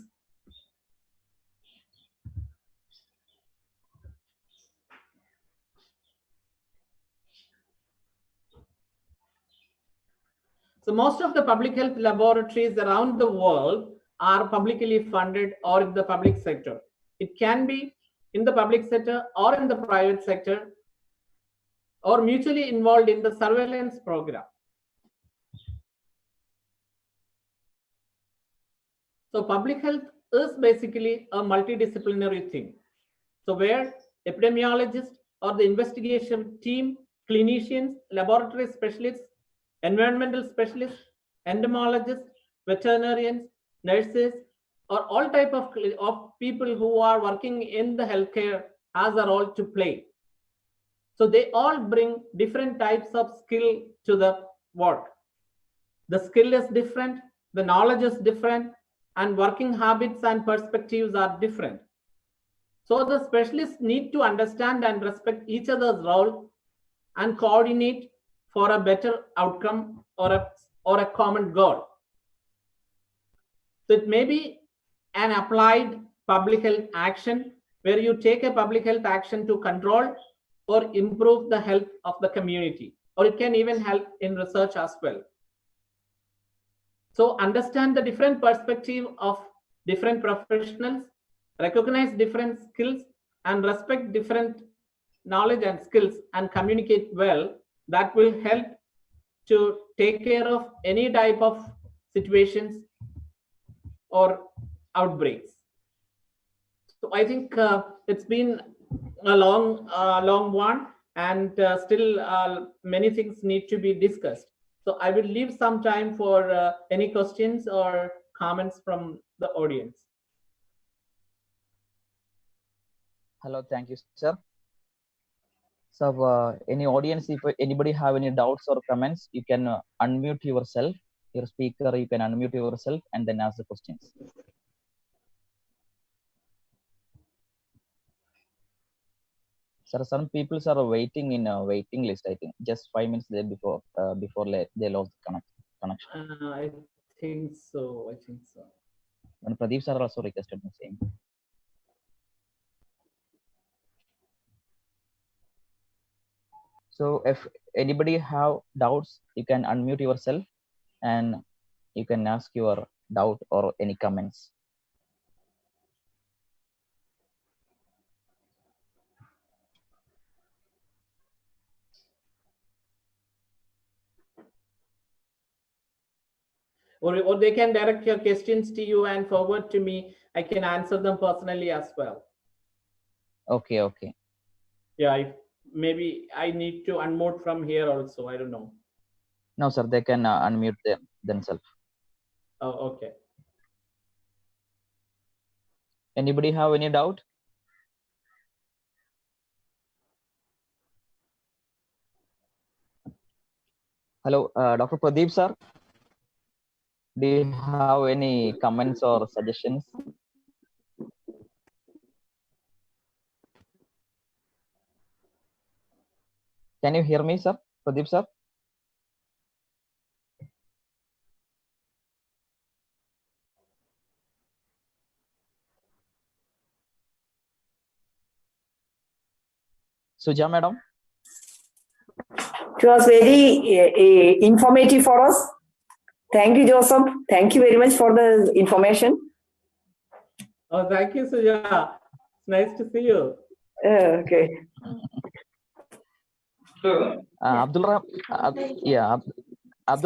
So most of the public health laboratories around the world are publicly funded or in the public sector. It can be in the public sector or in the private sector, or mutually involved in the surveillance program. So public health is basically a multidisciplinary thing. So where epidemiologists or the investigation team, clinicians, laboratory specialists, environmental specialists, entomologists, veterinarians, nurses, or all type of people who are working in the healthcare has a role to play. So they all bring different types of skill to the work. The skill is different, the knowledge is different, and working habits and perspectives are different. So the specialists need to understand and respect each other's role and coordinate for a better outcome or a common goal. So it may be an applied public health action where you take a public health action to control or improve the health of the community, or it can even help in research as well. So understand the different perspective of different professionals, recognize different skills, and respect different knowledge and skills, and communicate well. That will help to take care of any type of situations or outbreaks. So I think it's been a long one, and still many things need to be discussed. So I will leave some time for any questions or comments from the audience. Hello, thank you, sir. So any audience, if anybody have any doubts or comments, you can unmute yourself, your speaker, you can unmute yourself and then ask the questions. Sir, some people are waiting in a waiting list, I think, just 5 minutes there before they lost connection. I think so. And Pradeep sir also requested the same. So if anybody have doubts, you can unmute yourself and you can ask your doubt or any comments. Or they can direct your questions to you and forward to me. I can answer them personally as well. Okay. Yeah, maybe I need to unmute from here also. I don't know. No, sir, they can unmute themselves. Oh, okay. Anybody have any doubt? Hello, Dr. Pradeep sir. Do you have any comments or suggestions? Can you hear me, sir? Pradeep sir? Suja madam? It was very informative for us. Thank you, Joseph. Thank you very much for the information. Oh, thank you, Suja. It's nice to see you. Okay. Abdul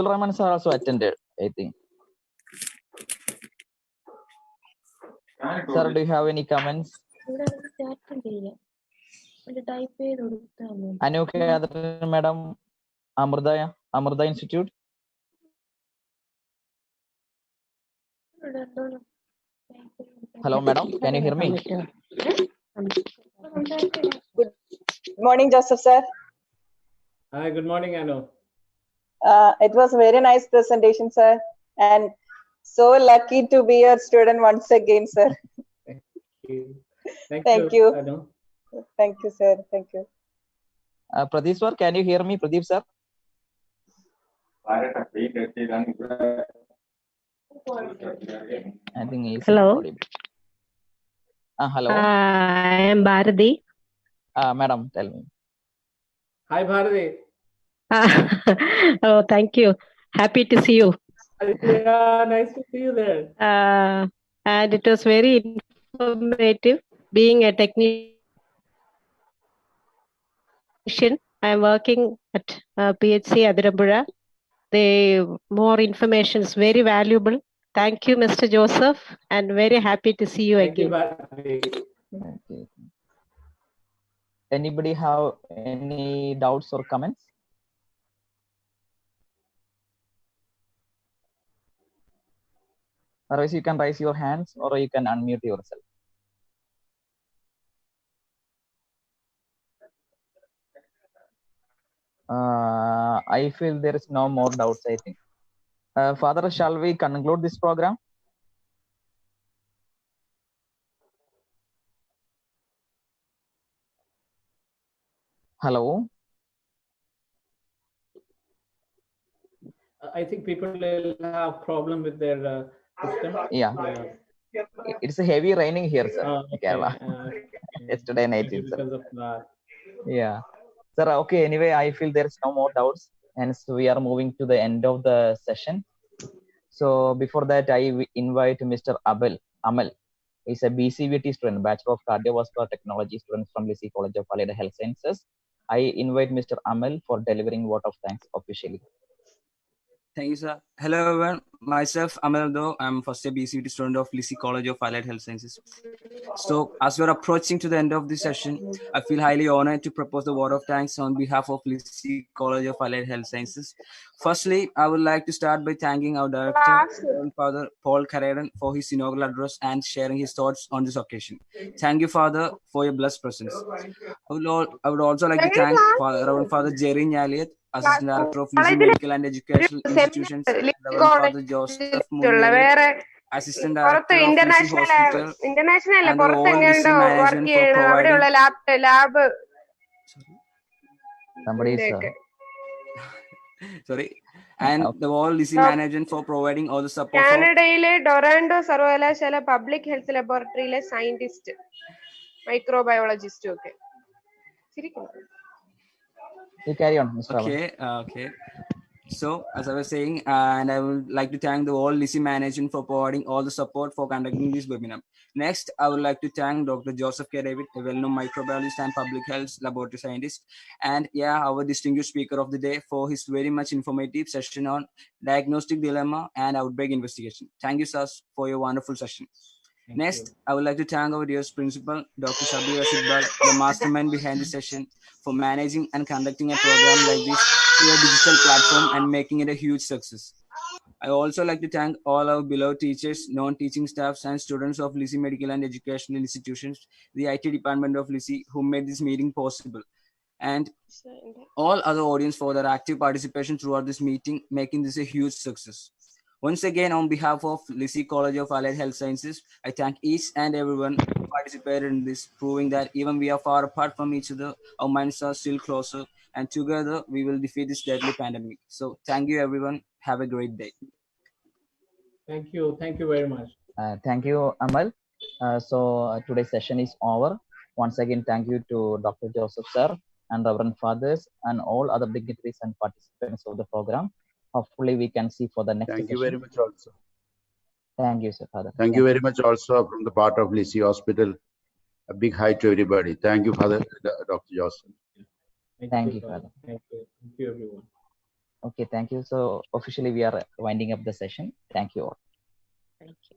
Rahman sir also attended, I think. Sir, do you have any comments? Anukya madam, Amrita Institute. Hello, madam. Can you hear me? Good morning, Joseph sir. Hi, good morning, Anu. It was a very nice presentation, sir, and so lucky to be your student once again, sir. Thank you. Thank you. Anu. Thank you, sir. Thank you. Pradeep sir, can you hear me, Pradeep sir? I think he's Hello. Hello. I am Bharati. Madam, tell me. Hi, Bharati. Oh, thank you. Happy to see you. Yeah, nice to see you there. And it was very informative. Being a technician, I am working at PHC Adirambura. The more information is very valuable. Thank you, Mr. Joseph, and very happy to see you again. Thank you, Okay. Anybody have any doubts or comments? Otherwise, you can raise your hands or you can unmute yourself. I feel there is no more doubts, I think. Father, shall we conclude this program? Hello. I think people will have problem with their system. Yeah. It's a heavy raining here, sir. Okay. Kerala. Yesterday night itself. Because of that. Yeah. Sir, okay. Anyway, I feel there is no more doubts. And so we are moving to the end of the session. So before that, I invite Mr. Amal. He's a BCVT student, Bachelor of Cardiovascular Technology student from Lisi College of Allied Health Sciences. I invite Mr. Amal for delivering vote of thanks officially. Thank you, sir. Hello, everyone. myself, Amaldo. I'm first year BCT student of Lisi College of Allied Health Sciences. So, as we're approaching to the end of this session, I feel highly honored to propose the word of thanks on behalf of Lisi College of Allied Health Sciences. Firstly, I would like to start by thanking our director, Reverend Father Paul Carreran, for his inaugural address and sharing his thoughts on this occasion. Thank you, Father, for your blessed presence. I would also like to thank Reverend Father Jerry Nyaliat, Assistant Director of Lisi Medical and Educational Institutions, Reverend Father Joseph Munyele, Assistant Director of Lisi Hospital, international അല്ല and the പുറത്ത് whole എങ്ങനെയുണ്ട് Lisi work management for ചെയ്യണം അവിടെയുള്ള providing. Lab Somebody is Sorry, and the whole Lisi management for providing all the support for. കാനഡയിലെ ഡൊറാൻഡോ സർവകലാശാല public health ലബോറട്ടറിയിലെ scientist മൈക്രോബയോളജിസ്റ്റും ഒക്കെ You carry on, Mr. Avan. Okay. So, as I was saying, and I would like to thank the whole Lisi management for providing all the support for conducting this webinar. Next, I would like to thank Dr. Joseph K. David, a well-known microbiologist and public health laboratory scientist, and our distinguished speaker of the day for his very much informative session on diagnostic dilemma and outbreak investigation. Thank you, sir, for your wonderful session. Next, I would like to thank our dear principal, Dr. Shabir Rasidbal, the mastermind behind the session, for managing and conducting a program like this through a digital platform and making it a huge success. I also like to thank all our beloved teachers, non-teaching staffs, and students of Lisi Medical and Educational Institutions, the IT department of Lisi, who made this meeting possible, and all other audience for their active participation throughout this meeting, making this a huge success. Once again, on behalf of Lisi College of Allied Health Sciences, I thank each and everyone who participated in this, proving that even we are far apart from each other, our minds are still closer, and together we will defeat this deadly pandemic. So, thank you, everyone. Have a great day. Thank you very much. Thank you, Amal. Today's session is over. Once again, thank you to Dr. Joseph sir and Reverend Fathers and all other dignitaries and participants of the program. Hopefully, we can see for the next Thank session. you very much also. Thank you, sir, Father. Thank you very much also from the part of Lisi Hospital. A big hi to everybody. Thank you, Father, Dr. Joseph. Thank you, Father. Thank you, everyone. Okay, thank you. So officially, we are winding up the session. Thank you all. Thank you.